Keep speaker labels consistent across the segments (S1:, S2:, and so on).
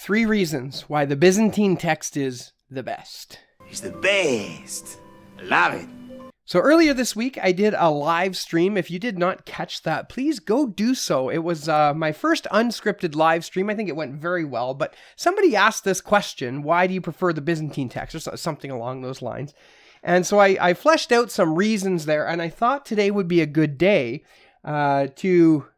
S1: 3 reasons why the Byzantine text is the best.
S2: He's the best. Love it.
S1: So earlier this week, I did a live stream. If you did not catch that, please go do so. It was my first unscripted live stream. I think it went very well, but somebody asked this question, why do you prefer the Byzantine text, or something along those lines. And so I fleshed out some reasons there, and I thought today would be a good day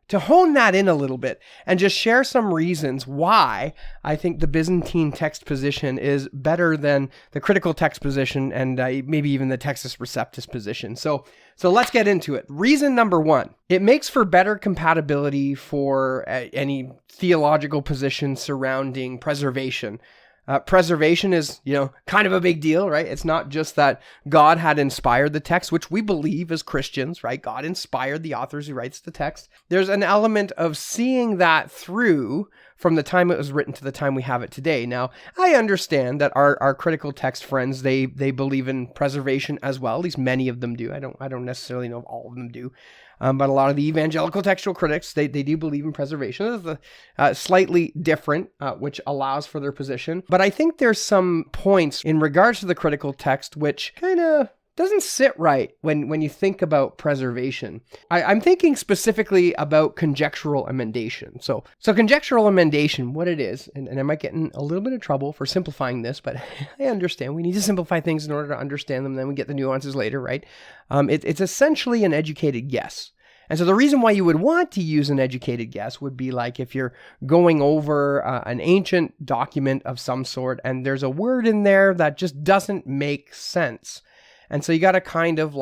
S1: to hone that in a little bit and just share some reasons why I think the Byzantine text position is better than the critical text position and maybe even the Textus Receptus position. So let's get into it. Reason number 1, it makes for better compatibility for any theological position surrounding preservation. Preservation is, kind of a big deal, right? It's not just that God had inspired the text, which we believe as Christians, right? God inspired the authors who writes the text. There's an element of seeing that through from the time it was written to the time we have it today. Now, I understand that our critical text friends, they believe in preservation as well. At least many of them do. I don't necessarily know if all of them do. But a lot of the evangelical textual critics, they do believe in preservation. This is slightly different, which allows for their position. But I think there's some points in regards to the critical text which kind of doesn't sit right when you think about preservation. I'm thinking specifically about conjectural emendation. So conjectural emendation, what it is, and I might get in a little bit of trouble for simplifying this, but I understand we need to simplify things in order to understand them, then we get the nuances later, right? It's essentially an educated guess. And so the reason why you would want to use an educated guess would be like if you're going over an ancient document of some sort and there's a word in there that just doesn't make sense. And so you got to kind of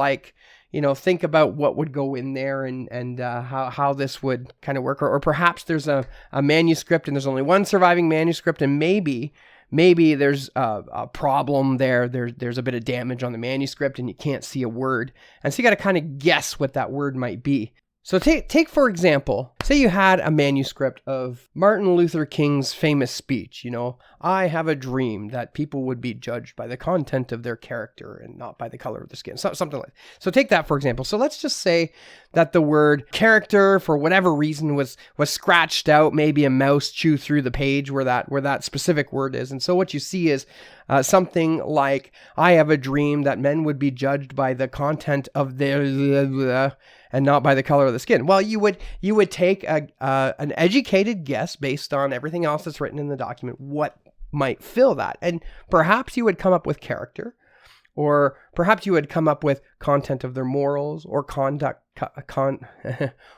S1: think about what would go in there and how this would kind of work. Or perhaps there's a manuscript and there's only one surviving manuscript, and maybe there's a problem there. There's a bit of damage on the manuscript and you can't see a word. And so you got to kind of guess what that word might be. So take for example, say you had a manuscript of Martin Luther King's famous speech, I have a dream that people would be judged by the content of their character and not by the color of their skin, something like that. So take that for example. So let's just say that the word character, for whatever reason, was scratched out, maybe a mouse chewed through the page where that specific word is. And so what you see is something like, I have a dream that men would be judged by the content of their and not by the color of the skin. Well, you would take an educated guess based on everything else that's written in the document, what might fill that. And perhaps you would come up with character, or perhaps you would come up with content of their morals, or conduct,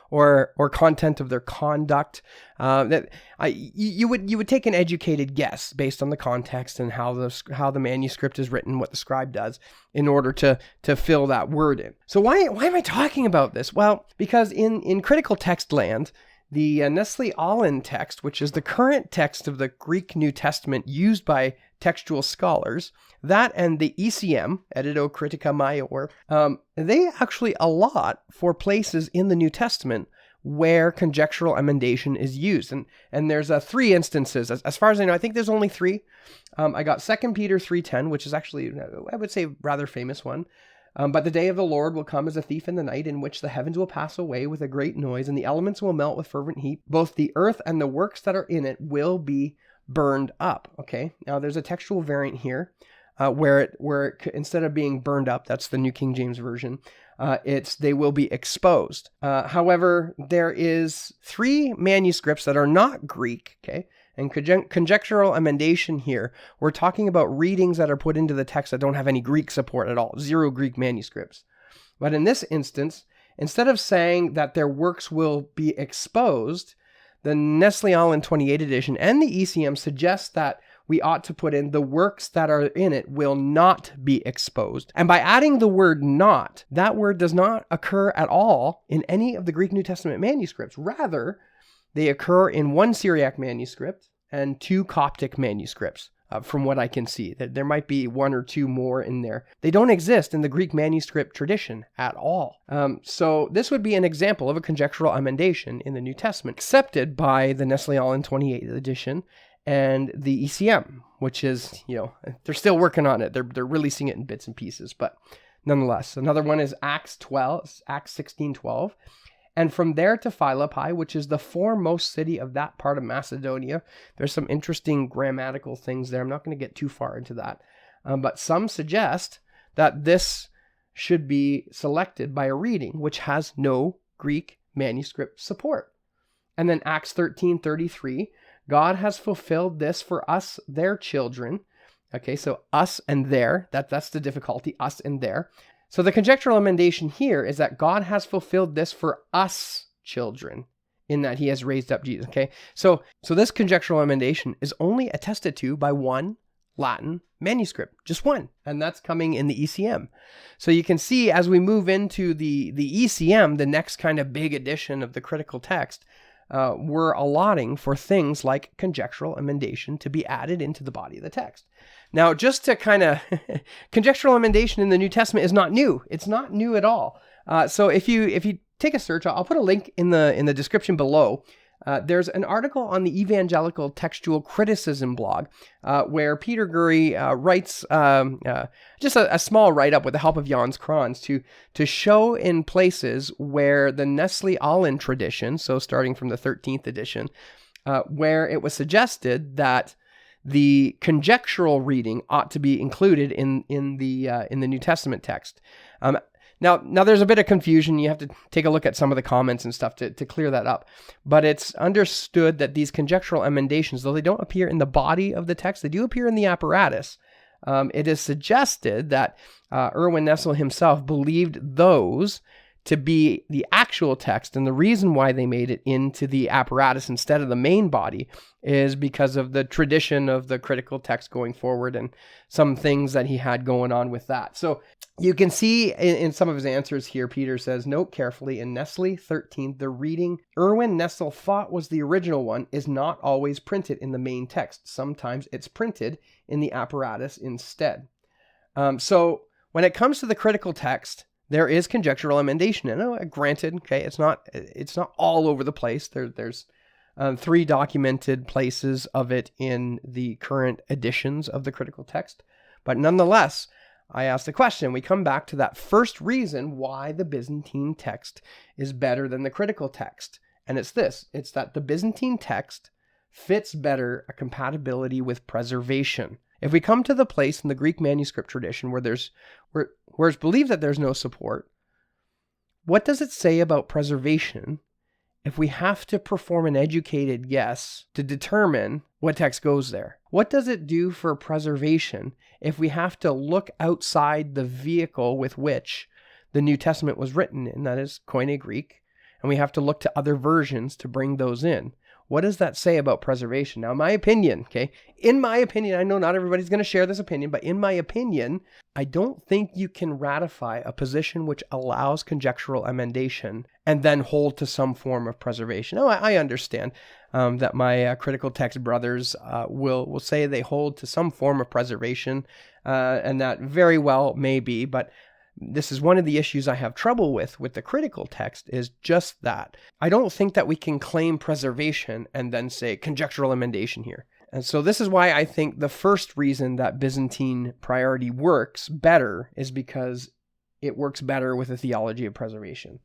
S1: or content of their conduct. You would take an educated guess based on the context and how the manuscript is written, what the scribe does, in order to fill that word in. So why am I talking about this? Well, because in critical text land, the Nestle-Aland text, which is the current text of the Greek New Testament used by textual scholars, that and the ECM, Edito Critica Maior, they actually allot for places in the New Testament where conjectural emendation is used. And there's 3 instances. As far as I know, I think there's only 3. I got 2 Peter 3:10, which is actually, I would say, rather famous one. But the day of the Lord will come as a thief in the night, in which the heavens will pass away with a great noise, and the elements will melt with fervent heat. Both the earth and the works that are in it will be burned up. Okay, now there's a textual variant here where it instead of being burned up, that's the New King James Version, they will be exposed. However, there is 3 manuscripts that are not Greek, okay? And conjectural emendation here, we're talking about readings that are put into the text that don't have any Greek support at all, 0 Greek manuscripts. But in this instance, instead of saying that their works will be exposed, the Nestle-Aland 28 edition and the ECM suggest that we ought to put in the works that are in it will not be exposed. And by adding the word not, that word does not occur at all in any of the Greek New Testament manuscripts. Rather, they occur in 1 Syriac manuscript and 2 Coptic manuscripts, from what I can see. There might be 1 or 2 more in there. They don't exist in the Greek manuscript tradition at all. So this would be an example of a conjectural emendation in the New Testament, accepted by the Nestle-Aland 28 edition and the ECM, which is, they're still working on it. They're releasing it in bits and pieces, but nonetheless. Another one is Acts 16:12. and from there to Philippi, which is the foremost city of that part of Macedonia. There's some interesting grammatical things there. I'm not going to get too far into that. But some suggest that this should be selected by a reading which has no Greek manuscript support. And then Acts 13:33, God has fulfilled this for us, their children. Okay, so us and their, that's the difficulty, us and their. So the conjectural emendation here is that God has fulfilled this for us children, in that he has raised up Jesus. Okay, so this conjectural emendation is only attested to by one Latin manuscript, just one, and that's coming in the ECM. So you can see as we move into the ECM, the next kind of big edition of the critical text, we're allotting for things like conjectural emendation to be added into the body of the text. Now, just to kind of, conjectural emendation in the New Testament is not new. It's not new at all. So if you take a search, I'll put a link in the description below. There's an article on the Evangelical Textual Criticism blog where Peter Gurry writes just a small write-up with the help of Jans Krans to show in places where the Nestle-Aland tradition, so starting from the 13th edition, where it was suggested that the conjectural reading ought to be included in the New Testament text. Now there's a bit of confusion. You have to take a look at some of the comments and stuff to clear that up. But it's understood that these conjectural emendations, though they don't appear in the body of the text, they do appear in the apparatus. It is suggested that Erwin Nestle himself believed those to be the actual text, and the reason why they made it into the apparatus instead of the main body is because of the tradition of the critical text going forward and some things that he had going on with that. So you can see in some of his answers here, Peter says, note carefully, in Nestle 13, the reading Erwin Nestle thought was the original one is not always printed in the main text. Sometimes it's printed in the apparatus instead. So when it comes to the critical text, there is conjectural emendation. And granted, okay, it's not all over the place. There's 3 documented places of it in the current editions of the critical text. But nonetheless, I ask the question, we come back to that first reason why the Byzantine text is better than the critical text. And it's this, it's that the Byzantine text fits better a compatibility with preservation. If we come to the place in the Greek manuscript tradition where it's believed that there's no support, what does it say about preservation if we have to perform an educated guess to determine what text goes there? What does it do for preservation if we have to look outside the vehicle with which the New Testament was written in, that is Koine Greek, and we have to look to other versions to bring those in? What does that say about preservation? Now, my opinion, okay, in my opinion, I know not everybody's going to share this opinion, but in my opinion, I don't think you can ratify a position which allows conjectural emendation and then hold to some form of preservation. Oh, I understand that my critical text brothers will say they hold to some form of preservation, and that very well may be, but this is one of the issues I have trouble with the critical text is just that. I don't think that we can claim preservation and then say conjectural emendation here. And so this is why I think the first reason that Byzantine priority works better is because it works better with a theology of preservation.